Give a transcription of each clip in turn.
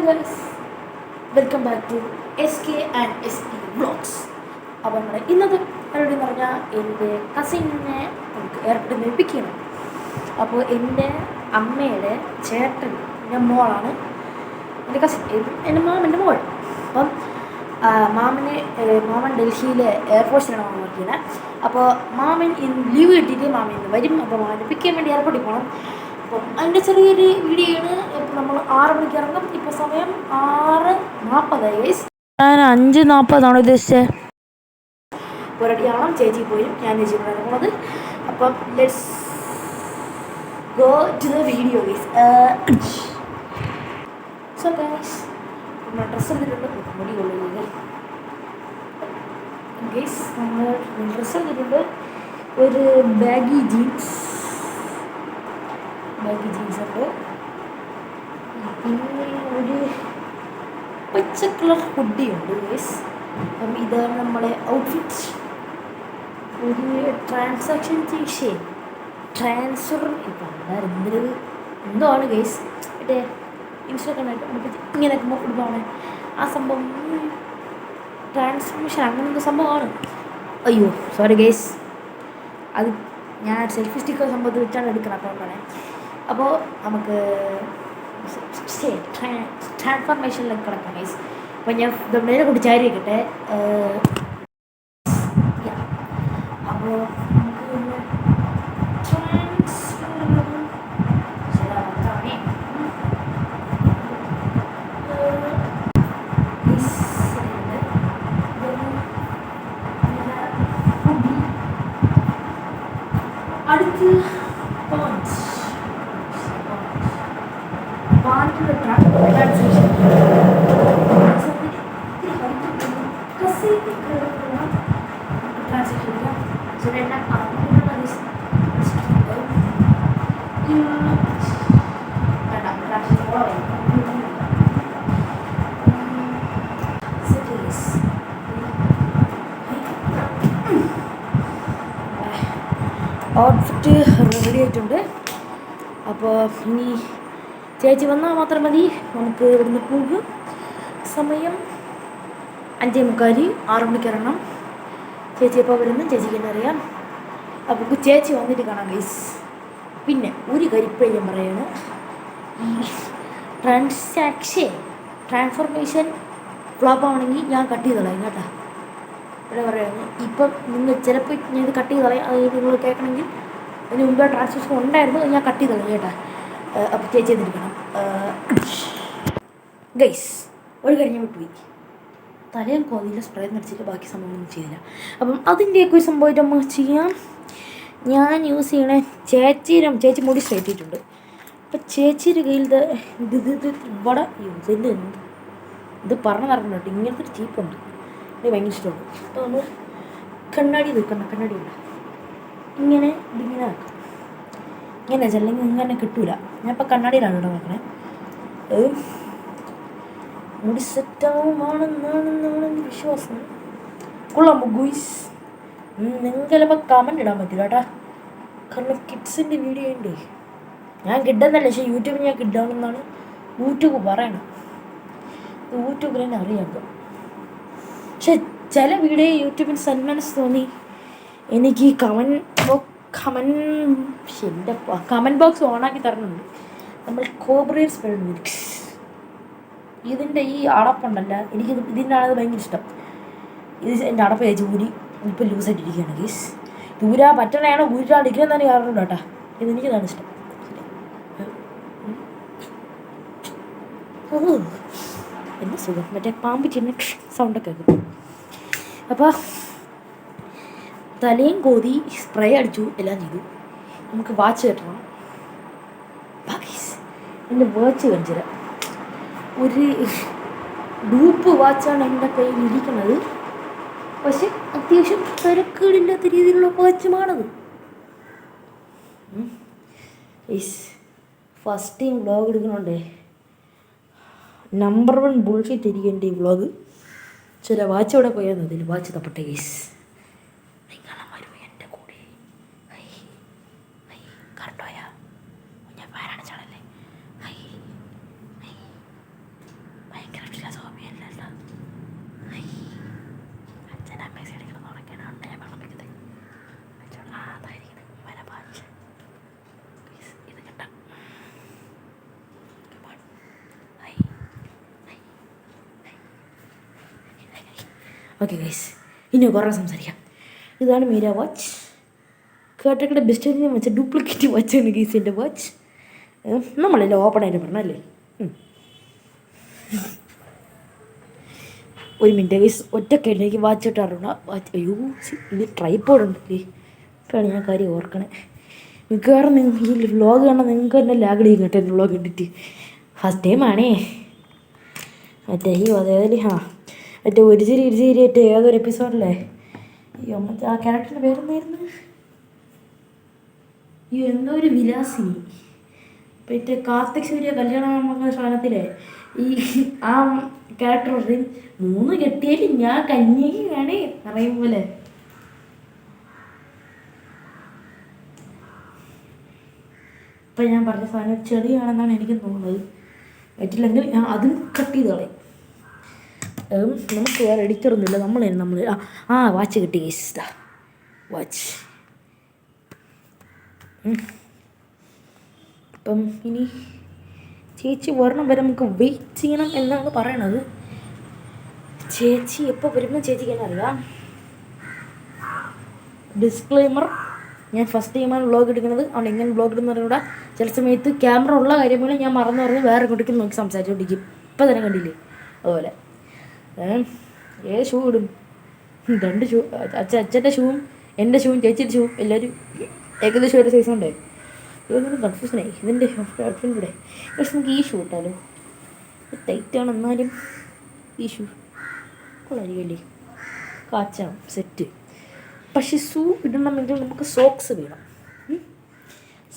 Guys, welcome back to S K and S P vlogs. അപ്പോൾ നമ്മുടെ ഇന്നത്തെ പരിപാടി എന്ന് പറഞ്ഞാൽ എൻ്റെ കസിനെ നമുക്ക് എയർപോർട്ടിൽ നിന്ന് പിക്ക് ചെയ്യണം. അപ്പോൾ എൻ്റെ അമ്മയുടെ ചേട്ടൻ, എൻ്റെ മോളാണ് എൻ്റെ കസിൻ, എൻ്റെ മാമൻ്റെ മോൾ. അപ്പം മാമൻ ഡൽഹിയിലെ എയർഫോഴ്സിലാണ് മാമൻ വർക്ക് ചെയ്യുന്നത്. അപ്പോൾ മാമൻ ഇന്ന് ലീവ് കിട്ടിയിട്ട് മാമൻ ഇന്ന് വരും. അപ്പോൾ മാമനെ പിക്ക് ചെയ്യാൻ വേണ്ടി എയർപോർട്ടിൽ പോകണം. അപ്പം അതിൻ്റെ ചെറിയൊരു വീഡിയോ ആണ്. ഇപ്പം നമ്മൾ 6 മണിക്ക് ഇറങ്ങും. ഇപ്പോൾ സമയം 6:40 ഗൈസ്. ഞാൻ 5:40 ഉദ്ദേശിച്ചത്. ഇപ്പോൾ റെഡി ആവണം. ചേച്ചി പോയി, ഞാൻ ചേച്ചി കൂടെ ഇറങ്ങുന്നത്. അപ്പം let's go to the video guys. So guys, നമ്മൾ ഡ്രസ്സ് എടുത്തിട്ടുണ്ട്. മുടി കൊള്ളില്ല ഗൈസ്. നമ്മൾ ഡ്രസ്സ് എടുത്തിട്ടുണ്ട്. ഒരു ബാഗി ജീൻസ് ഉണ്ട്. പിന്നെ ഒരു പച്ച കളർ ഹുഡി ഉണ്ട് ഗൈസ്. അപ്പം ഇതാണ് നമ്മുടെ ഔട്ട്ഫിറ്റ്. ഒരു ട്രാൻസ്ഫർ എന്തോ ആണ് ഗൈസ്. മറ്റേ ഇൻസ്റ്റാഗ്രാമായിട്ട് ഇങ്ങനെയൊക്കെ ഇടുന്നതാണ് ആ സംഭവം. ട്രാൻസ്ഫോർമേഷൻ അങ്ങനെ എന്തോ സംഭവമാണ്. അയ്യോ സോറി ഗൈസ്, അത് ഞാൻ സെൽഫി സ്റ്റിക്കർ സംഭവത്തിൽ വെച്ചാണ് എടുക്കണം. അപ്പോൾ പറയാം. അപ്പോൾ നമുക്ക് ട്രാൻസ്ഫോർമേഷനിലേക്ക് കിടക്കാം ഗൈസ്. അപ്പോൾ ഞാൻ നേരെ കൂടി ചാരി വെക്കട്ടെ. അപ്പോൾ അടുത്ത് ട്രാൻസാക്ഷൻ ഔട്ട്ഫിറ്റ് റെഡി ആയിട്ടുണ്ട്. അപ്പോൾ ഇനി ചേച്ചി വന്നാൽ മാത്രം മതി, നമുക്ക് ഇവിടുന്ന് പോകും. സമയം 5:45, 6 മണിക്ക് ഇറങ്ങണം. ചേച്ചി എപ്പോൾ വരുന്നു ചേച്ചിക്ക് തന്നെ അറിയാം. അപ്പോൾ ചേച്ചി വന്നിട്ട് കാണാം ഗൈസ്. പിന്നെ ഒരു കരിപ്പഴി ഞാൻ പറയാണ്, ഈ ട്രാൻസ്ഫോർമേഷൻ ഫ്ലോപ്പ് ആവണമെങ്കിൽ ഞാൻ കട്ട് ചെയ്ത് കളയും കേട്ടോ. ഇവിടെ പറയുന്നത് ഇപ്പം നിങ്ങൾ ചിലപ്പോൾ ഞാൻ ഇത് കട്ട് ചെയ്ത് കളയും. അത് നിങ്ങൾ കേൾക്കണമെങ്കിൽ അതിന് മുമ്പേ ട്രാൻസ്ഫോർമേഷൻ ഉണ്ടായിരുന്നു, ഞാൻ കട്ട് ചെയ്ത് കളയും കേട്ടോ. അപ്പോൾ ചേച്ചി എന്നിരിക്കണം ഗൈസ്. ഒരു കഴിഞ്ഞ് വിട്ടുപോയി, തലയും കോതിയിൽ സ്പ്രേ നടിച്ചിട്ട് ബാക്കി സംഭവമൊന്നും ചെയ്തില്ല. അപ്പം അതിൻ്റെയൊക്കെ ഒരു സംഭവമായിട്ട് നമുക്ക് ചെയ്യാം. ഞാൻ യൂസ് ചെയ്യണേ ചേച്ചി മുടി സ്ട്രൈറ്റ് ചെയ്തിട്ടുണ്ട്. അപ്പം ചേച്ചിയുടെ കയ്യിൽ ഇത് ഇവിടെ യൂസ് ഇത് പറഞ്ഞു തരണുണ്ട്. ഇങ്ങനത്തെ ഒരു ചീപ്പുണ്ട്, ഇത് ഭയങ്കര ഇഷ്ടമുണ്ട്. അപ്പോൾ നമ്മൾ കണ്ണാടി ഉണ്ട്, ഇങ്ങനെ ഇതിങ്ങനെ ആക്കാം. ഇങ്ങനെ അല്ലെങ്കിൽ ഇങ്ങനെ കിട്ടൂല. ഞാനിപ്പോൾ കണ്ണാടിയിലാണ് ഇവിടെ നോക്കണേ. മുടി സെറ്റാവുമാണെന്നാണ് വിശ്വാസം. കൊള്ളാം ഗുയ്സ്. നിങ്ങൾക്ക് ചിലപ്പോൾ കമൻറ്റ് ഇടാൻ പറ്റില്ല കേട്ടോ, കാരണം കിഡ്സിൻ്റെ വീഡിയോ ഉണ്ട്. ഞാൻ കിഡെന്നല്ല, പക്ഷേ യൂട്യൂബിൽ ഞാൻ കിഡാണെന്നാണ് യൂട്യൂബ് പറയണം. യൂട്യൂബിൽ തന്നെ അറിയാം. പക്ഷെ ചില വീഡിയോ യൂട്യൂബിൽ സന്മനസ് തോന്നി എനിക്ക് കമൻറ്റ് ബോക്സ് ഓണാക്കി തരണുണ്ട്. നമ്മൾ കോബ്രിയർ സ്പെല്ലുണ്ട്. ഇതിൻ്റെ ഈ അടപ്പുണ്ടല്ല, എനിക്ക് ഇതിൻ്റെ ആണത് ഭയങ്കര ഇഷ്ടം. ഇത് എൻ്റെ അടപ്പ് ചേച്ചി ഊരി ഇപ്പോൾ ലൂസായിട്ടിരിക്കുകയാണ് ഗീസ്. ഊരാ പറ്റണയാണ്, ഊരാണ്ടിരിക്കാൻ തന്നെ കാരണമുണ്ട് കേട്ടോ. ഇതെനിക്കതാണ് ഇഷ്ടം. എന്ത് സുഖം, മറ്റേ പാമ്പ് ചിന്ന സൗണ്ടൊക്കെ കേൾക്കും. അപ്പോൾ തലയും കോതി സ്പ്രേ അടിച്ചു, എല്ലാം ചെയ്തു. നമുക്ക് വാച്ച് കെട്ടണം. എൻ്റെ വാച്ച് കാണിച്ചു തരാം. ഒരു ഡൂപ്പ് വാച്ചാണ് എൻ്റെ കയ്യിൽ ഇരിക്കുന്നത്, പക്ഷെ അത്യാവശ്യം തിരക്കേടില്ലാത്ത രീതിയിലുള്ള വാച്ചുമാണത്. ഫസ്റ്റ് ടൈം വ്ളോഗ് എടുക്കണോണ്ടേ നമ്പർ 1 ബുൾഷിറ്റ് ഇരിക്കേണ്ട ഈ വ്ളോഗ്. ചില വാച്ച് ഇവിടെ പോയാൽ അതിൽ വാച്ച് തപ്പട്ടെ ഗൈസ്. എൻ്റെ കൂടെ കറണ്ടോയാ ഞാൻ പാരാണ് ചാണല്ലേ. ഓക്കെ ഗൈസ്, ഇനി കുറേ സംസാരിക്കാം. ഇതാണ് മീര വാച്ച്. കേട്ടക്കടെ ബെസ്റ്റ് വെച്ച ഡ്യൂപ്ലിക്കേറ്റ് വാച്ചാണ് ഗൈസ് എൻ്റെ വാച്ച്. നമ്മളല്ലേ ഓപ്പൺ ആയിട്ട് പറഞ്ഞല്ലേ. ഒരു മിനിറ്റ് ഗൈസ്, ഒറ്റക്കല്ല എനിക്ക് വാച്ച് ഇട്ടാറുണ്ട്. വാച്ച് അയ്യോ ഇത് ട്രൈപ്പോഡ് ഉണ്ടല്ലേ. ഇപ്പോഴാണ് ഞാൻ കാര്യം ഓർക്കണേ. മിക്കവാറും ഈ വ്ളോഗ് കാണാൻ നിങ്ങൾക്ക് തന്നെ ലാഗടിയും കേട്ടോ എൻ്റെ വ്ളോഗ് ഇട്ടിട്ട്. ഫസ്റ്റ് ടൈമാണേ. മറ്റേ അതായത് മറ്റേ ഒരു ചിരി മറ്റേ ഏതൊരു എപ്പിസോഡിലെ മറ്റേ ആ ക്യാരക്ടറിൻ്റെ പേരെന്തായിരുന്നു? എന്തോ ഒരു വിലാസിനി. മറ്റേ കാർത്തിക് സൂര്യ കല്യാണം സാധനത്തിലെ ഈ ആ ക്യാരക്ടർ പറയും 3 കെട്ടിയാലും ഞാൻ കന്യകയാണ് പറയും പോലെ. ഇപ്പം ഞാൻ പറഞ്ഞ സാധനം ചെറിയാണെന്നാണ് എനിക്ക് തോന്നുന്നത്. പറ്റില്ലെങ്കിൽ ഞാൻ അതും കട്ട് ചെയ്ത് കളയും. നമുക്ക് വേറെ എഡിറ്ററൊന്നുമില്ല. നമ്മൾ വാച്ച് കിട്ടി ഗൈസ്. വാച്ച് അപ്പം ഇനി ചേച്ചി വരണം വരെ നമുക്ക് വെയിറ്റ് ചെയ്യണം എന്നാണ് പറയണത്. ചേച്ചി എപ്പോൾ വരുമ്പോൾ ചേച്ചിക്ക് തന്നെ അറിയാം. ഡിസ്ക്ലെയിമർ, ഞാൻ ഫസ്റ്റ് ടൈമാണ് വ്ളോഗ് എടുക്കുന്നത്. അവിടെ എങ്ങനെ വ്ളോഗ് ഇടുന്ന പറഞ്ഞുകൂടാ. ചില സമയത്ത് ക്യാമറ ഉള്ള കാര്യം പോലെ ഞാൻ മറന്നു പറഞ്ഞ് വേറെ കുട്ടിക്ക് നോക്കി സംസാരിച്ചുകൊണ്ടിരിക്കും. ഇപ്പം തന്നെ കണ്ടില്ലേ അതുപോലെ. ഷൂ ഇടും, 2 ഷൂ, അച്ഛൻ്റെ ഷൂവും എൻ്റെ ഷൂവും ചേച്ചിയുടെ ഷൂവും എല്ലാവരും ഏകദേശം ഒരു സൈസ് ഉണ്ടായി. ഇതൊന്നും കൺഫ്യൂഷനായി. ഇതിൻ്റെ ഔട്ട്ഫിറ്റിലൂടെ പക്ഷെ നമുക്ക് ഈ ഷൂ ഇട്ടാലോ? ടൈറ്റാണ് എന്നാലും ഈ ഷൂ കൊള്ളായിരിക്കല്ലേ, കാച്ചാണ് സെറ്റ്. പക്ഷെ ഷൂ ഇടണമെങ്കിൽ നമുക്ക് സോക്സ് വേണം.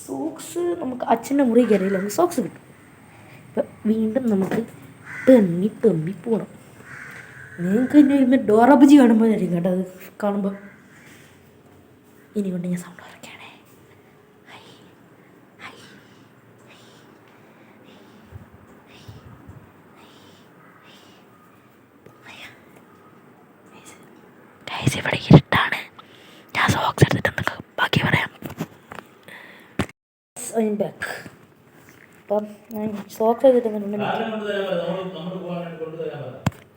സോക്സ് നമുക്ക് അച്ഛൻ്റെ മുറി കയറിയില്ല, നമുക്ക് സോക്സ് കിട്ടും. ഇപ്പം വീണ്ടും നമുക്ക് തെമ്മി പോകണം. നിങ്ങൾക്ക് തന്നെ ഇരുന്ന് ഡോറബജി കാണുമ്പോൾ ആയിരിക്കും കേട്ടോ അത് കാണുമ്പോൾ. ഇനി കൊണ്ട് ഞാൻ സൗണ്ട് ഉറക്കുകയാണേ. ഇവിടെ ഇരുട്ടാണ്. ഞാൻ സോക്സ് എടുത്തിട്ട് നിങ്ങൾക്ക് ബാക്കി പറയാം. ബാക്ക്. അപ്പം ഞാൻ സോക്സ് എടുത്തിട്ടുണ്ട്.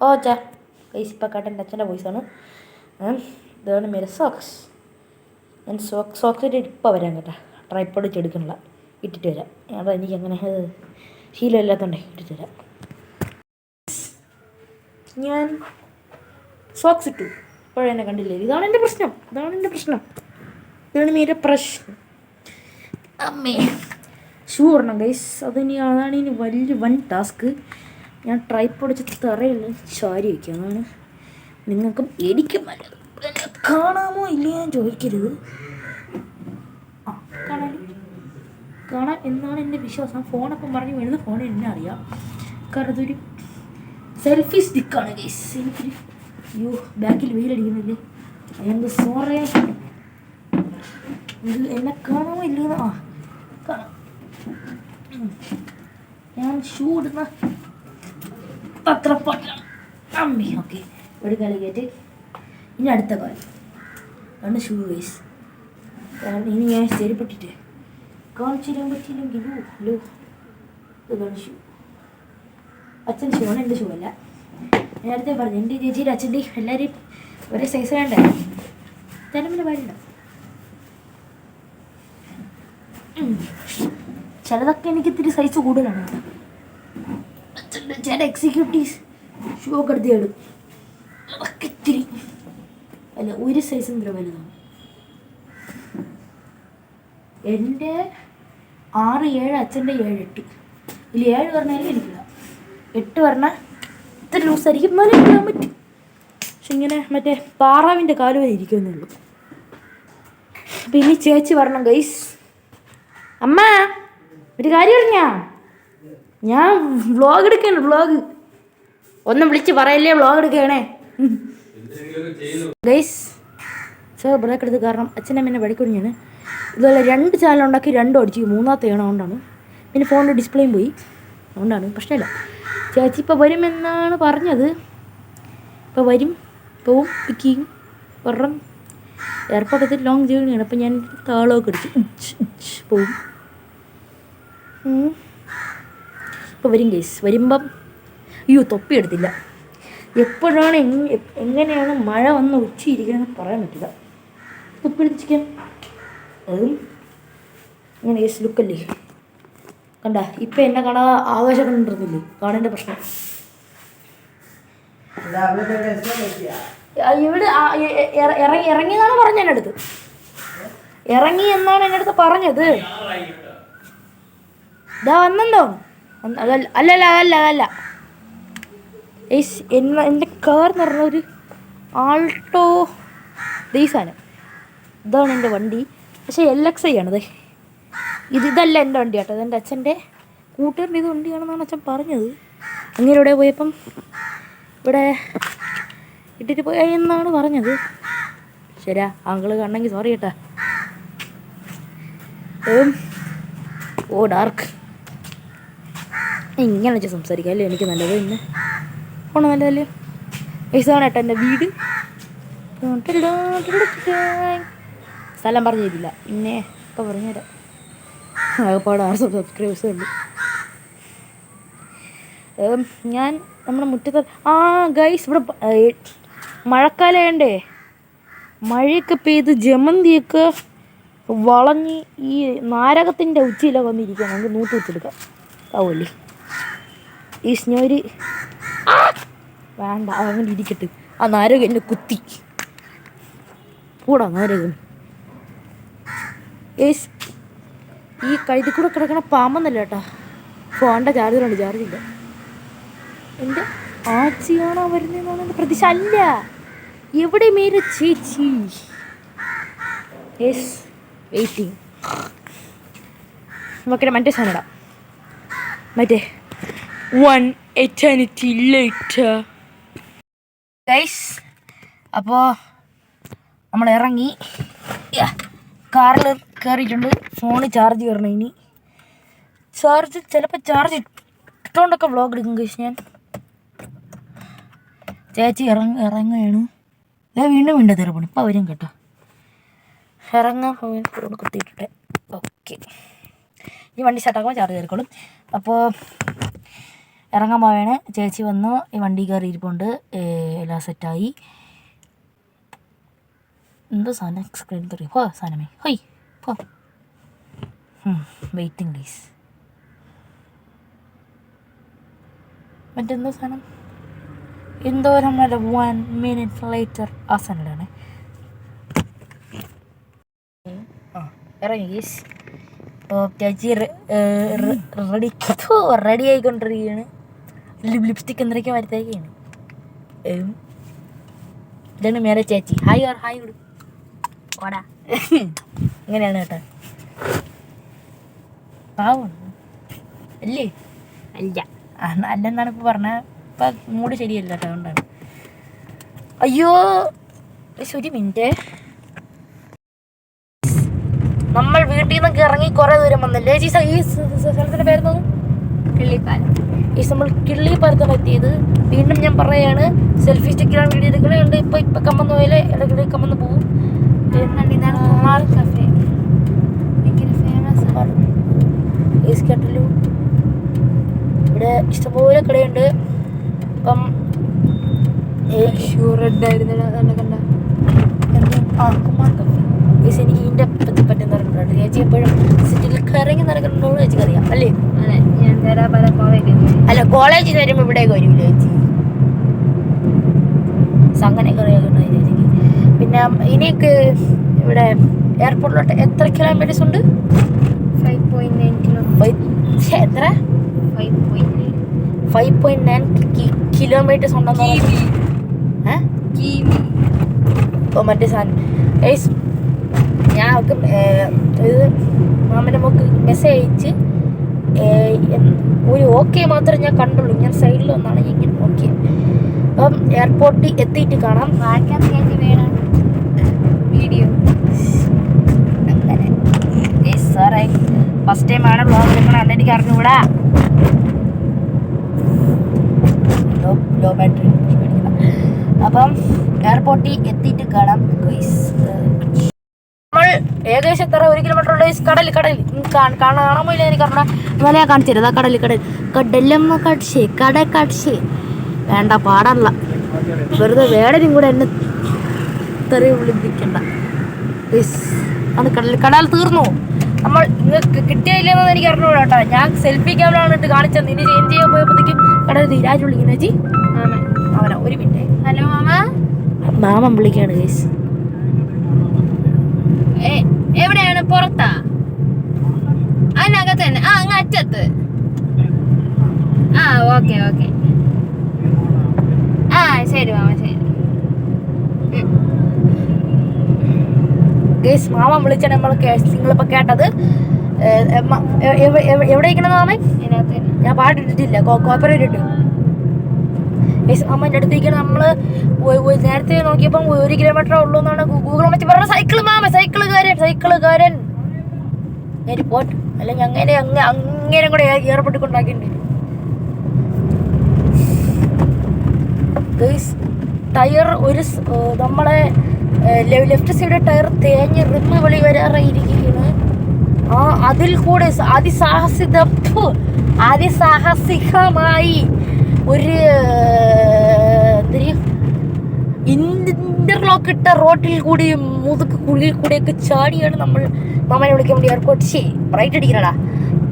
ഓ ചാ ഗൈസ്, ഇപ്പം കേട്ടെൻ്റെ അച്ഛൻ്റെ വോയിസാണ്. ഇതാണ് മേരെ സോക്സ്. ഞാൻ സോക്സ് ഇട്ട് ഇപ്പോൾ വരാം കേട്ടോ. ട്രൈപ്പോഡ് വെച്ചെടുക്കണില്ല, ഇട്ടിട്ട് വരാം. അപ്പോൾ എനിക്ക് അങ്ങനെ ശീലമില്ലാത്തതുകൊണ്ടേ ഇട്ടിട്ട് വരാം. ഞാൻ സോക്സ് ഇട്ടു, ഇപ്പോഴെന്നെ കണ്ടില്ലേ. ഇതാണ് എൻ്റെ പ്രശ്നം. ഇതാണ് മേരെ പ്രശ്നം. അമ്മേ ഷൂ ഇടണം ഗൈസ്. അതാണ് ഇനി വലിയ വൺ ടാസ്ക്. ഞാൻ ട്രൈപ്പോഡ് വെച്ച് തറയിൽ ചാരി വയ്ക്കുക. അതാണ് നിങ്ങൾക്കും എനിക്കും നല്ലത്. കാണാമോ ഇല്ലയോ ഞാൻ ചോദിക്കരുത്. കാണാൻ എന്നാണ് എൻ്റെ വിശ്വാസം. ഫോണൊപ്പം പറഞ്ഞ് വീഴുന്ന ഫോൺ എന്നെ അറിയാം. കാരണം ഇതൊരു സെൽഫി സ്റ്റിക്കാണ് ഗൈസ്. എനിക്കൊരു ബാക്കിൽ വെയിലടിക്കുന്നില്ലേ, എന്ത് സോറേ. ഇത് എന്നെ കാണാമോ ഇല്ലെന്ന് കാണാം. ഞാൻ ഷൂ ഇടുന്ന അത്ര പാട്ടാണ് അമ്മി. ഓക്കെ, ഒരു കാലം കയറ്റി. ഇനി അടുത്ത കാലം ആണ് ഷൂ ഗൈസ്. ഇനി ഞാൻ ചെരുപ്പിട്ടിട്ട് കാണിച്ചു തരാൻ പറ്റിയില്ലെങ്കിലോ. ഇതാണ് ഷൂ. അച്ഛൻ്റെ ഷൂ ആണ്, എൻ്റെ ഷൂ അല്ല. നേരത്തെ പറഞ്ഞു എൻ്റെ ചേച്ചിയുടെ അച്ഛൻ്റെ എല്ലാവരും ഒരേ സൈസ് വേണ്ടേ. തലമിൻ്റെ പാടില്ല. ചിലതൊക്കെ എനിക്ക് ഇത്തിരി സൈസ് കൂടുതലാണ്. അച്ഛൻ്റെ ചില എക്സിക്യൂട്ടീവ്സ് ഷൂ ഒക്കെ എടുത്ത് ഇടും. അതൊക്കെ ഇത്തിരി അല്ല, ഒരു സൈസും ഇത്ര വലുതാണ്. എൻ്റെ 6, 7, അച്ഛൻ്റെ 7, 8. ഇതിൽ 7 പറഞ്ഞാലും എനിക്കില്ല. 8 പറഞ്ഞാൽ ഇത്ര ലൂസായിരിക്കും, എന്നാലും ഇടാൻ പറ്റും. പക്ഷെ ഇങ്ങനെ മറ്റേ താറാവിൻ്റെ കാല് വരെ ഇരിക്കുമെന്നേ ഉള്ളൂ. അപ്പം ഇനി ചേച്ചി വരണം ഗൈസ്. അമ്മ ഒരു കാര്യം പറഞ്ഞാ, ഞാൻ വ്ളോഗ് എടുക്കണേ. വ്ളോഗ് ഒന്നും വിളിച്ച് പറയല്ലേ, വ്ളോഗ് എടുക്കണേ ഗൈസ്. സാർ ബ്രേക്ക് എടുത്ത് കാരണം അച്ഛനമ്മ എന്നെ വഴിക്കൊടിഞ്ഞാണ്. ഇതുപോലെ 2 ചാനൽ ഉണ്ടാക്കി 2 അടിച്ചു. 3ാമത്തെ കൊണ്ടാണ്. പിന്നെ ഫോണിൻ്റെ ഡിസ്പ്ലേയും പോയി, അതുകൊണ്ടാണ്. പ്രശ്നമില്ല. ചേച്ചി ഇപ്പോൾ വരുമെന്നാണ് പറഞ്ഞത്. ഇപ്പോൾ വരും, പോവും, പിക്ക് ചെയ്യും. വെറും എയർപോർട്ട് ലോങ് ജേർണിയാണ്. അപ്പം ഞാൻ താളമൊക്കെ അടിച്ച് പോവും. ഇപ്പോൾ വരും കേസ്. വരുമ്പം തൊപ്പി എടുത്തില്ല. എപ്പോഴാണ് എങ്ങനെയാണ് മഴ വന്ന് ഉച്ചയിരിക്കണമെന്ന് പറയാൻ പറ്റില്ല. ഉപ്പിടിച്ചിരിക്കാൻ അതും ഇങ്ങനെ യെസ് ലുക്കല്ലേ കണ്ട. ഇപ്പം എന്നെ കാണാൻ ആവേശം കണ്ടിരുന്നില്ലേ? കാണേണ്ട പ്രശ്നം ഇവിടെ ഇറങ്ങിയെന്നാണ് പറഞ്ഞത് എൻ്റെ അടുത്ത്. ഇറങ്ങി എന്നാണ് എൻ്റെ അടുത്ത് പറഞ്ഞത്. ഇതാ വന്നെന്തോ അതല്ല എൻ്റെ കാർ എന്ന് പറഞ്ഞ ഒരു ആൾട്ടോ സാധനം. ഇതാണ് എൻ്റെ വണ്ടി. പക്ഷേ LXI ആണത്. ഇതല്ല എൻ്റെ വണ്ടി കേട്ടോ. അതെൻ്റെ അച്ഛൻ്റെ കൂട്ടുകാരൻ്റെ ഇത് വണ്ടിയാണെന്നാണ് അച്ഛൻ പറഞ്ഞത്. അങ്ങനെ ഇവിടെ പോയപ്പം ഇവിടെ ഇട്ടിട്ട് പോയി എന്നാണ് പറഞ്ഞത്. ശരിയാ ആങ്കിള് കണ്ടെങ്കിൽ സോറി കേട്ടാ. ഓ ഡാർക്ക് ഇങ്ങനെ വെച്ചാൽ സംസാരിക്കാം അല്ലേ എനിക്ക് നല്ലത്. ഇന്ന് പോണോ നല്ലതല്ലേ? ഇതാണ് ഏട്ടാ എൻ്റെ വീട്. സ്ഥലം പറഞ്ഞു തരില്ല പിന്നെ ഇപ്പം പറഞ്ഞുതരാം. ആകെപ്പാട് 6 സബ്സ്ക്രൈബേഴ്സേ ഉള്ളൂ. ഞാൻ നമ്മുടെ മുറ്റത്ത് ഗൈസ് ഇവിടെ മഴക്കാലമായണ്ടേ മഴയൊക്കെ പെയ്ത് ജമന്തിയൊക്കെ വളഞ്ഞ് ഈ നാരകത്തിൻ്റെ ഉച്ചയിലൊക്കെ വന്നിരിക്കുക. നമുക്ക് നൂറ്റ് വെച്ചെടുക്കാം ആവുമല്ലേ? ഈ സ്നോര് വേണ്ട അങ്ങനെ ഇരിക്കട്ടെ. ആ നാരകം എന്നെ കുത്തി കൂടാ നാരകം. ഈ കഴുതി കൂടെ കിടക്കണ പാമ്പെന്നല്ല കേട്ടാ. ഫോണിൻ്റെ ചാർജറുണ്ട്, ചാർജില്ല. എൻ്റെ ആച്ചിയാണോ വരുന്നതെന്നാണ് എൻ്റെ പ്രതീക്ഷ. അല്ല എവിടെ മേരെ ചേച്ചി. വെയിറ്റിംഗ്. നമുക്കിടെ മറ്റേ സാധനം ഇടാം. മറ്റേ 1 eternity later. ഗൈസ് അപ്പോൾ നമ്മൾ ഇറങ്ങി കാറിൽ കയറിയിട്ടുണ്ട്. ഫോണ് ചാർജ് കയറണം. ഇനി ചിലപ്പോൾ ചാർജ് ഇട്ടുകൊണ്ടൊക്കെ വ്ളോഗ് എടുക്കും ഗൈസ് ഞാൻ. ചേച്ചി ഇറങ്ങുകയാണ്. വീണ്ടും തെരപ്പണം. ഇപ്പം വരും കേട്ടോ. ഇറങ്ങാൻ ഫോൺ കുത്തിയിട്ടെ. ഓക്കെ ഈ വണ്ടി സ്റ്റാർട്ടാക്കുമ്പോൾ ചാർജ് കയറിക്കോളും. അപ്പോൾ ഇറങ്ങാൻ പോവുകയാണ്. ചേച്ചി വന്നു. ഈ വണ്ടി കയറി ഇരിപ്പുണ്ട്. എല്ലാം സെറ്റായി. എന്തോ സാധനം സ്ക്രീൻ കയറി സാധനമേ ഹോയ് പോ. Waiting days. മറ്റെന്തോ സാധനം എന്തോ നമ്മളെ 1 minute later ആ സാധനമാണ്. ഇറങ്ങി ഗീസ്. അപ്പോൾ ചേച്ചി റെഡി ആയിക്കൊണ്ടിരിക്കുകയാണ്. ലിപ്സ്റ്റിക് എന്തൊക്കെ വരുത്തേക്കാണ്. ഇതാണ് മേലെ ചേച്ചി. ഹായ് കൊടു ഓടാ. ഇങ്ങനെയാണ് കേട്ടോ. പാവമാണ് അല്ലേ? അല്ലെന്നാണ് ഇപ്പോൾ പറഞ്ഞത്. ഇപ്പം മൂഡ് ശരിയല്ല കേട്ടോ. അതുകൊണ്ടാണ്. അയ്യോ ഒരു മിനിറ്റ്. നമ്മൾ വീട്ടിൽ നിന്നൊക്കെ ഇറങ്ങി കുറേ ദൂരം വന്നല്ലേ. ഈ സ്ഥലത്തിൻ്റെ പേര് തോന്നും കിള്ളിപ്പാലം. നമ്മൾ കിള്ളിപ്പാലത്താണ് എത്തിയത്. വീണ്ടും ഞാൻ പറയുകയാണ്, സെൽഫി സ്റ്റിക്കിലാണ് വീഡിയോ എടുക്കണുണ്ട്. ഇപ്പം കമ്മന്ന് പോയാലേ ഇടയ്ക്കിടെ കമ്മന്ന് പോകും. ഇതാണ് കുമാർ കഫേ. ഫേമസ് കേട്ടല്ലോ. ഇവിടെ ഇഷ്ടംപോലെ കടയുണ്ട്. ഇപ്പം റെഡ് ആയിരുന്നു കണ്ട. കുമാർ കഫേ. ഇതിൻ്റെ പറ്റുന്ന പറഞ്ഞിട്ടുണ്ട്. ചേച്ചി എപ്പോഴും സിറ്റിയിൽ കറങ്ങി നടക്കുന്നുണ്ടോ ചേച്ചിക്ക് അറിയാം അല്ലേ? അല്ല കോളേജിൽ നിന്ന് വരുമ്പോൾ ഇവിടേക്ക് വരില്ല ചേച്ചി. അങ്ങനെയൊക്കെ അറിയാറുണ്ട് ചേച്ചിക്ക്. പിന്നെ ഇനിക്ക് ഇവിടെ എയർപോർട്ടിലോട്ട് എത്ര കിലോമീറ്റേഴ്സ് ഉണ്ട്? 5.9 കിലോമീറ്റർ. എത്ര? 5.9 കിലോമീറ്റേഴ്സ് ഉണ്ടെന്ന്. മറ്റേ സാധനം ഞാൻ അവർക്ക് ഇത് മാമൻ്റെ മോക്ക് മെസ്സേജ് അയച്ച് ഒരു ഓക്കെ മാത്രമേ ഞാൻ കണ്ടുള്ളൂ. ഞാൻ സൈഡിൽ വന്നാണ് ഇങ്ങനെ ഓക്കെ. അപ്പം എയർപോർട്ടിൽ എത്തിയിട്ട് കാണാം. വേണം വീഡിയോ. അങ്ങനെ സാറേ ഫസ്റ്റ് ടൈമാണ് ബ്ലോഗ് എടുക്കണം. എനിക്ക് അറിഞ്ഞുകൂടാ. Low battery. അപ്പം എയർപോർട്ടിൽ എത്തിയിട്ട് കാണാം. നമ്മൾ ഏകദേശം എത്ര 1 കിലോമീറ്റർ ഉള്ള കടൽ കാണാമോ ഇല്ല എനിക്ക് അറിഞ്ഞാൽ. എന്നാലും ഞാൻ കാണിച്ചു തരാം. കടലമ്മ കടിച്ചേ വേണ്ട പാടല്ല. വെറുതെ വേടനും കൂടെ എന്നെ തെറി വിളിപ്പിക്കണ്ട. അത് കടൽ തീർന്നു. നമ്മൾ നിങ്ങൾക്ക് കിട്ടിയില്ലെന്ന് എനിക്ക് അറിഞ്ഞൂടാ കേട്ടോ. ഞാൻ സെൽഫി ക്യാമറ ഇട്ട് കാണിച്ചത് നിന്നെ ചേഞ്ച് ചെയ്യാൻ പോയപ്പോഴത്തേക്ക് കടൽ തീരാജ് വിളിക്കുന്ന ചേച്ചി അവനാ. ഒരു മിനിറ്റ്. ഹലോ മാമൻ വിളിക്കാണ് ഗൈസ്. എവിടെയാണ്? പുറത്താ? അതിനകത്ത് തന്നെ. അങ്ങ് അറ്റത്ത്. Okay okay. ശരി മാമ, ശരി. ഗൈസ് മാമൻ വിളിച്ചാണ് നമ്മൾ നിങ്ങളിപ്പോൾ കേട്ടത്. എവിടെ ഇരിക്കണമെന്ന് മാമൻ? ഞാൻ പാട്ടിട്ടിട്ടില്ല, കോപ്പറേറ്റ് ഇട്ടു. ഗൈസ് മാമൻ്റെ അടുത്തേക്കാണ്. നമ്മൾ നേരത്തെ നോക്കിയപ്പം 1 കിലോമീറ്റർ ഉള്ളൂ എന്നാണ് ഗൂഗിൾ വെച്ച് പറഞ്ഞത്. സൈക്കിളുകാരൻ നേരി പോട്ട്, അല്ലെങ്കിൽ അങ്ങനെ കൂടെ ഏർപ്പെട്ടിക്കൊണ്ടാക്കിയിട്ടുണ്ട്. ഗൈസ് ടയർ നമ്മളെ ലെഫ്റ്റ് സൈഡ് ടയർ തേഞ്ഞ് റിമ്മ് വെളി വരാറായിരിക്കുകയാണ്. അതിൽ കൂടെ അതിസാഹസികമായി ഒരു ഇന്റർലോക്ക് ഇട്ട റോട്ടിൽ കൂടിയും മുതുക്കുള്ളിൽ കൂടെയൊക്കെ ചാടിയാണ് നമ്മൾ മാമനെ വിളിക്കാൻ വേണ്ടി എയർപോർട്ട് റൈറ്റ് അടിക്കണടാ.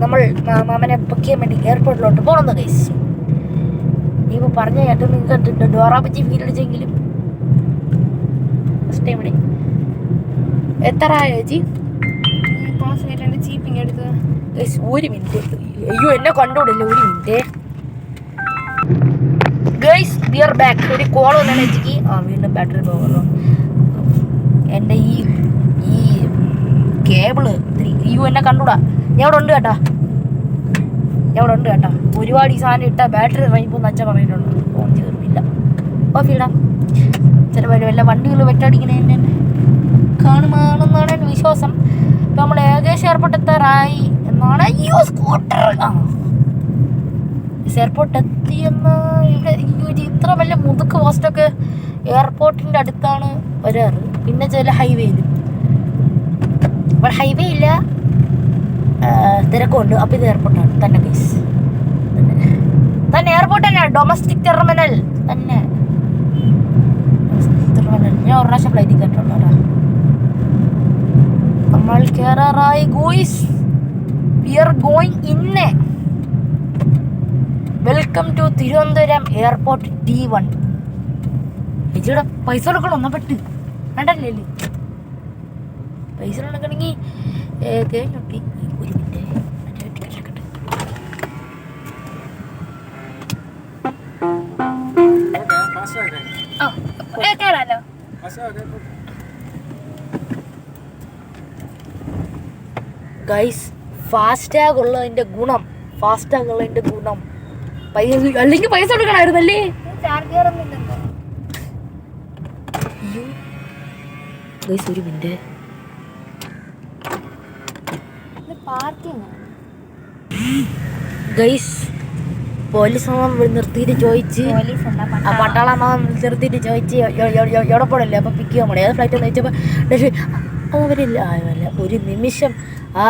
നമ്മൾ മാമനെ പൊക്കിയാൻ വേണ്ടി എയർപോർട്ടിലോട്ട് പോകണം ഗൈസ്. ഇപ്പോൾ പറഞ്ഞ കേട്ടോ നിങ്ങൾക്ക് ഡോറാബജി ഫീൽ അടിച്ചെങ്കിലും ഫസ്റ്റ് ടൈം എത്ര ചേച്ചി? ചീപ്പിങ് എടുത്ത് 1 മിനിറ്റ്. അയ്യോ എന്നെ കണ്ടുകൂടില്ല, 1 minute guys. We are back. ഒരു കോൾ വന്നാണ് ചേച്ചിക്ക്. വീണ്ടും ബാറ്ററി പോകല്ലോ. എൻ്റെ ഈ കേബിള് അയ്യോ എന്നെ കണ്ടുകൂടാ. ഞാൻ ഇവിടെ ഉണ്ട് കേട്ടാ. ഒരുപാട് ഈ സാധനം ഇട്ടാൽ ബാറ്ററി ഇറങ്ങിപ്പോന്ന് അച്ഛൻ പറഞ്ഞിട്ടുണ്ട്. ഫോൺ തീർന്നില്ല. ഓഫീടാ. ചിലപ്പോൾ വല്ല വണ്ടികൾ വെട്ടടിക്കണേ കാണുമാണെന്നാണ് എൻ്റെ വിശ്വാസം. ഇപ്പം നമ്മൾ ഏകദേശം എയർപോർട്ട് എത്താറായി എന്നാണ്. അയ്യോ സ്കൂട്ടർ എയർപോർട്ട് എത്തിയെന്ന്. ഇവിടെ ഇത്ര വലിയ മുതുക്ക് പോസ്റ്റൊക്കെ എയർപോർട്ടിൻ്റെ അടുത്താണ് വരാറ്. പിന്നെ ചില ഹൈവേയിൽ. ഇവിടെ ഹൈവേ ഇല്ല, തിരക്കുണ്ട്. അപ്പം ഇത് എയർപോർട്ടാണ് തന്നെ ഗൈസ്. തന്നെ എയർപോർട്ട് തന്നെയാണ്. ഡൊമസ്റ്റിക് ടെർമിനൽ തന്നെ. ഞാൻ ഒരു പ്രാവശ്യം ഫ്ലൈറ്റിൽ കേട്ടിട്ടുള്ളൂ. നമ്മൾ കേറാറായി guys. We are going in. Welcome to Thiruvananthapuram airport T1. ചേച്ചിയുടെ പൈസ കൊടുക്കണം. ഒന്നാ പെട്ട് വേണ്ടല്ലേ? പൈസ കൊടുക്കണമെങ്കിൽ കഴിഞ്ഞൊട്ടി. 1 മിനിറ്റ്. ഗൈസ് ഫാസ്റ്റാഗ് ഉള്ളതിൻ്റെ ഗുണം അല്ലെങ്കിൽ പൈസ കൊടുക്കണമായിരുന്നല്ലേ? Guys 1 minute. ഗൈസ് പോലീസ് നിർത്തിയിട്ട് ചോദിച്ച്, പട്ടാള നിർത്തിയിട്ട് ചോദിച്ച് എവിടെ പോകണല്ലേ? അപ്പം പിക്ക് ചെയ്യാൻ പോണേ. ഏത് ഫ്ലൈറ്റ് എന്ന് ചോദിച്ചപ്പോൾ അവരില്ല. ഒരു നിമിഷം ആ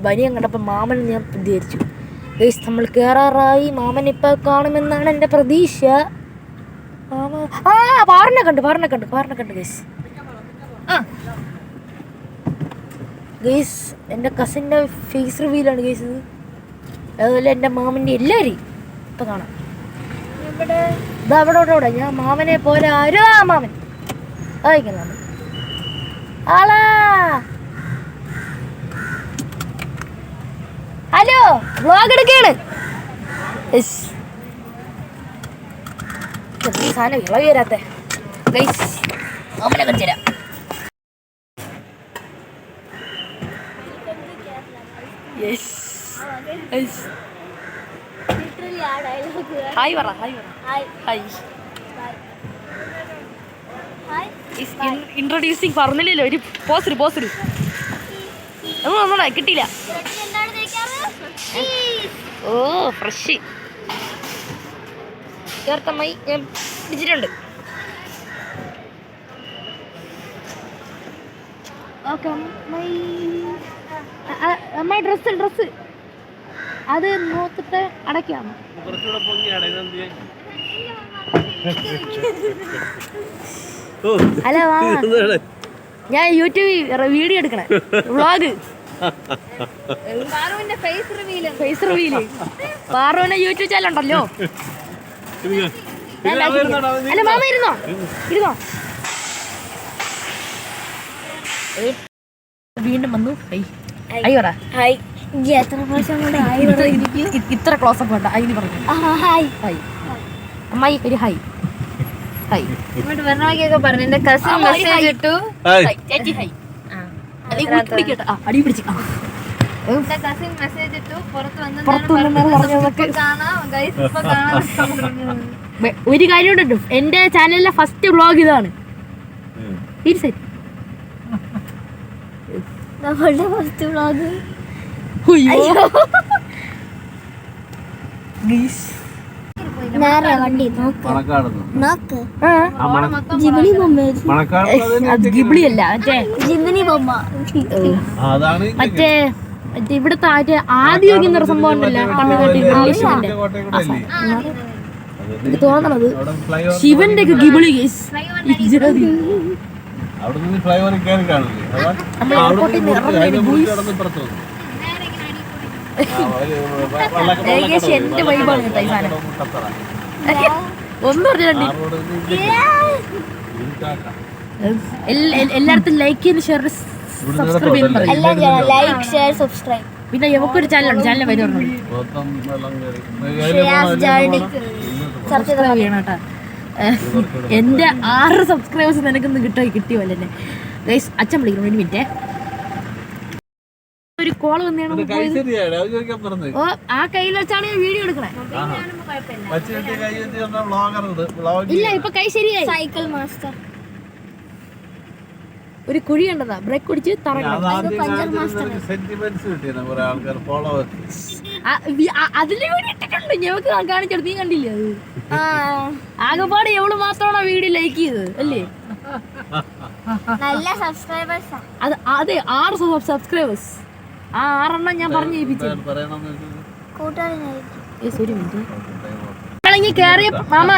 ബനിയം കണ്ടപ്പോൾ മാമൻ ഞാൻ പ്രതികരിച്ചു. ഗൈസ് നമ്മൾ കയറാറായി. മാമൻ ഇപ്പം കാണുമെന്നാണ് എൻ്റെ പ്രതീക്ഷ. പാറിനെ കണ്ട് ഗൈസ്. ഗൈസ് എൻ്റെ കസിൻ്റെ ഫേസ് റിവീലാണ് ഗൈസ് ഇത്. അതുപോലെ എൻ്റെ മാമൻ്റെ എല്ലാവരെയും ഇപ്പം കാണാം. ഇതാ അവിടെ ഞാൻ മാമനെ പോലെ ആരോ മാമൻ വായിക്കണം. ആളാ ഹലോ, വ്ളോഗ് എടുക്കാണ്. സാധനം ഇളവി വരാത്ത ഗൈസ്. മാമനെ കാണിച്ചു തരാം. ഹായ് പറ. ഇൻട്രൊഡ്യൂസിങ് പറഞ്ഞില്ലല്ലോ. ഒരു പോസ്റ്റർ ഒന്നുകൂടെ കിട്ടിയില്ല. ഓ ഫ്രഷ് ചേർത്തമ്മായി ഞാൻ പിടിച്ചിട്ടുണ്ട്. ഓക്കെ അമ്മായി ഡ്രസ്സ് അത് നോക്കിട്ട് അടയ്ക്കാം. ഹലോ മാമ, ഞാൻ യൂട്യൂബിൽ വീഡിയോ എടുക്കണേ, വ്ളോഗ്. ഫേസ് റിവീല് പാറുവിന്റെ യൂട്യൂബ് ചാനൽ ഉണ്ടല്ലോ. അല്ല മാമ ഇരുന്നോ. വീണ്ടും വന്നു. ഇത്ര ക്ലോസ് ഒക്കെ ഉണ്ട്. ഐ പറഞ്ഞു അമ്മായി ഒരു ഹൈ. പറഞ്ഞു എന്റെ കസിൻ മെസ്സേജ് ഇട്ടു. അടി പിടിച്ചു. കസിൻ മെസ്സേജ് ഇട്ടു. ഒരു കാര്യം ഉണ്ട്, എന്റെ ചാനലിലെ ഫസ്റ്റ് വ്ളോഗ് ഇതാണ്. ഫസ്റ്റ് വ്ളോഗ് വണ്ടി ഗിബിളി അല്ല, മറ്റേ ഇവിടുത്തെ ആദ്യം എന്നൊരു സംഭവം ഉണ്ടല്ലോ തമിഴ്നാട്ടിൽ. എനിക്ക് തോന്നണത് ശിവന്റെ ഒക്കെ ഗിബിളി. എന്റെ വൈബാണ് കേട്ടോ ഈ സാധനം. ഒന്നും പറഞ്ഞിട്ടുണ്ട്. എല്ലായിടത്തും ലൈക്ക് ചെയ്യുന്ന ഷെയർ സബ്സ്ക്രൈബ് ചെയ്യുന്ന സബ്സ്ക്രൈബ്. പിന്നെ നമുക്കൊരു ചാനലുണ്ട്, ചാനൽ വരും സബ്സ്ക്രൈബ് ചെയ്യണം കേട്ടോ. എന്റെ 6 സബ്സ്ക്രൈബേഴ്സ് നിനക്കൊന്ന് കിട്ടിയോ അല്ലേ ഗൈസ്. അച്ഛൻ വിളിക്കണം, ഒരു മിനിറ്റ്. ഒരു കോള് വന്നാണ്. ഓ ആ കയ്യിൽ വെച്ചാണ് ഞാൻ വീഡിയോ എടുക്കണേ. ഇല്ല ഇപ്പൊ കൈ ശരിയായി. സൈക്കിൾ മാസ്റ്റർ ഒരു കുഴി കണ്ടതാ, ബ്രേക്ക് കുടിച്ച് അതില് വീഡിയോ ഇട്ടിട്ടുണ്ട്. ഞങ്ങൾക്ക് കാണിച്ചെടുത്ത് നീ കണ്ടില്ലേ? അത് ആകെപ്പാട് എവള് മാത്രമാണ് വീഡിയോ ലൈക്ക് ചെയ്തത് അല്ലേ? നല്ല സബ്സ്ക്രൈബേഴ്സ്. അതെ 6 സബ്സ്ക്രൈബേഴ്സ്. ആ 6 ഞാൻ പറഞ്ഞു ഏൽപ്പിച്ചു. നമ്മളെങ്കിൽ കേറിയപ്പോ മാമ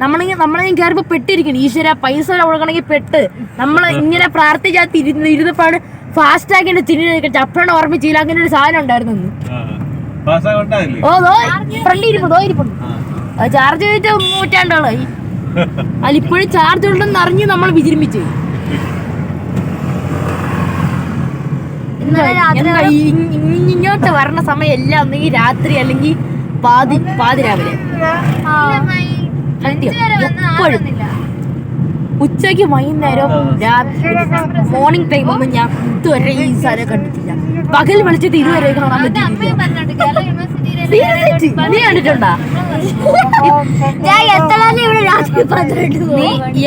നമ്മളെങ്കിൽ കേറിയപ്പോ പെട്ടിരിക്കണം. ഈശ്വര പൈസ കൊടുക്കണമെങ്കിൽ പെട്ട് നമ്മള് ഇങ്ങനെ പ്രാർത്ഥിച്ചാൽ ഇരുന്നപ്പാണ് ഫാസ്റ്റ് ആക്കിന്റെ തിരിഞ്ഞ് ചപ്പണ ഓർമ്മിച്ചില്ല. അങ്ങനെ ഒരു സാധനം ഉണ്ടായിരുന്നു. ഓ ഫ്രണ്ട് ഇരിപ്പുണ്ട്. ചാർജ് ചെയ്തിട്ട് 100 നൂറ്റാണ്ടോളായി. അതിലിപ്പോഴും ചാർജ് ഉണ്ടെന്ന് അറിഞ്ഞ് നമ്മൾ വിജൃംഭിച്ചു. ഇങ്ങോട്ട് വരണ സമയം എല്ലാം ഒന്നെങ്കിൽ രാത്രി അല്ലെങ്കിൽ പാതിരാവിലെ. ഉച്ചയ്ക്ക് വൈകുന്നേരം മോർണിംഗ് ടൈം ഒന്നും ഞാൻ ഇതുവരെ ഈ സാധനം കണ്ടിട്ടില്ല. പകൽ വിളിച്ചിട്ട് ഇതുവരെ കാണാൻ പറ്റില്ല. നീ കണ്ടിട്ടുണ്ടാ?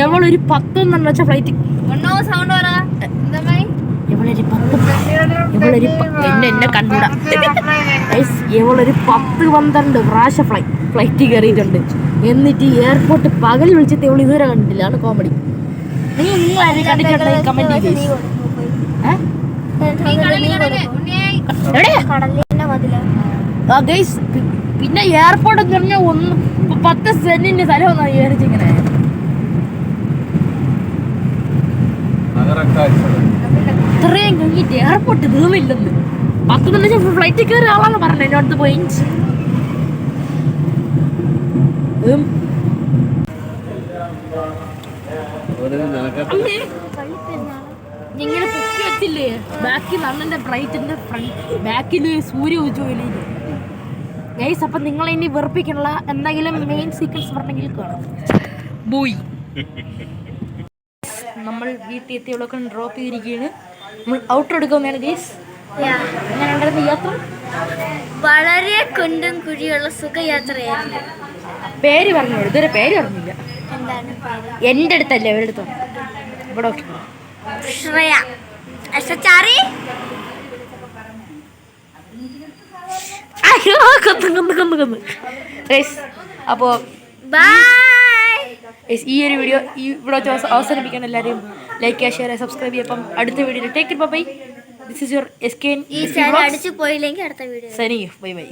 എവളൊരു 10 വെച്ച ഫ്ലൈറ്റ് എന്നെ കണ്ടൂടാ. ഇവളൊരു 10-12 പ്രാവശ്യം ഫ്ലൈറ്റ് കയറിയിട്ടുണ്ട്. എന്നിട്ട് എയർപോർട്ട് പകൽ വിളിച്ചിട്ട് ഇവൾ ഇതുവരെ കണ്ടിട്ടില്ല. ആണ് കോമഡി. നിങ്ങൾ കണ്ടിട്ടുണ്ടോ? കമന്റ് ചെയ്ത്. പിന്നെ എയർപോർട്ട് എന്ന് പറഞ്ഞാൽ 10 സെന്റിന്റെ സ്ഥലമൊന്നാണ് വിചാരിച്ചിങ്ങനെ. ഇത്രയും കഴിഞ്ഞിട്ട് എയർപോർട്ട് തീർന്നില്ലെന്ന് 10 നിമിഷം ഫ്ലൈറ്റിൽ കയറിയ ആളാണ് പറഞ്ഞത് എൻ്റെ അടുത്ത് പോയി. ഇങ്ങനെ പൊക്കി വെച്ചില്ലേ ബാക്കിൽ അണ്ണന്റെ ഫ്ലൈറ്റിന്റെ ബാക്കില് സൂര്യ ഉജ്ജ്വലി. ഗൈസ് അപ്പം നിങ്ങളെ ഇനി വെറുപ്പിക്കാനുള്ള എന്തെങ്കിലും മെയിൻ സീക്വൻസ് പറഞ്ഞെങ്കിൽ കാണാം. ബോയ് നമ്മൾ വീട്ടിൽ എത്തിയവളൊക്കെ ഡ്രോപ്പ് ചെയ്തിരിക്കുകയാണ്. നമ്മൾ ഔട്ടർ എടുക്കുന്നതാണ് ഗൈസ്. എങ്ങനെ ഉണ്ടായിരുന്നു യാത്ര? വളരെ കുണ്ടും കുഴിയുള്ള സുഖയാത്രയായിരുന്നു. പേര് പറഞ്ഞോളൂ. ഇതുവരെ പേര് പറഞ്ഞില്ല. എൻ്റെ അടുത്തല്ലേ അവരുടെ അടുത്തോ? ഇവിടെ ശ്രേയ അപ്പോൾ ഈ ഒരു വീഡിയോ ഇവിടെ അവസാനിപ്പിക്കാൻ എല്ലാവരും ലൈക്ക് ചെയ്യുക, ഷെയർ ചെയ്യുക, സബ്സ്ക്രൈബ് ചെയ്യുക. അപ്പം അടുത്ത video take it bye. This is your SKN. ഈ ചാനൽ അടിച്ചു പോയില്ലെങ്കിൽ അടുത്ത വീഡിയോ. സനി ബൈ ബൈ.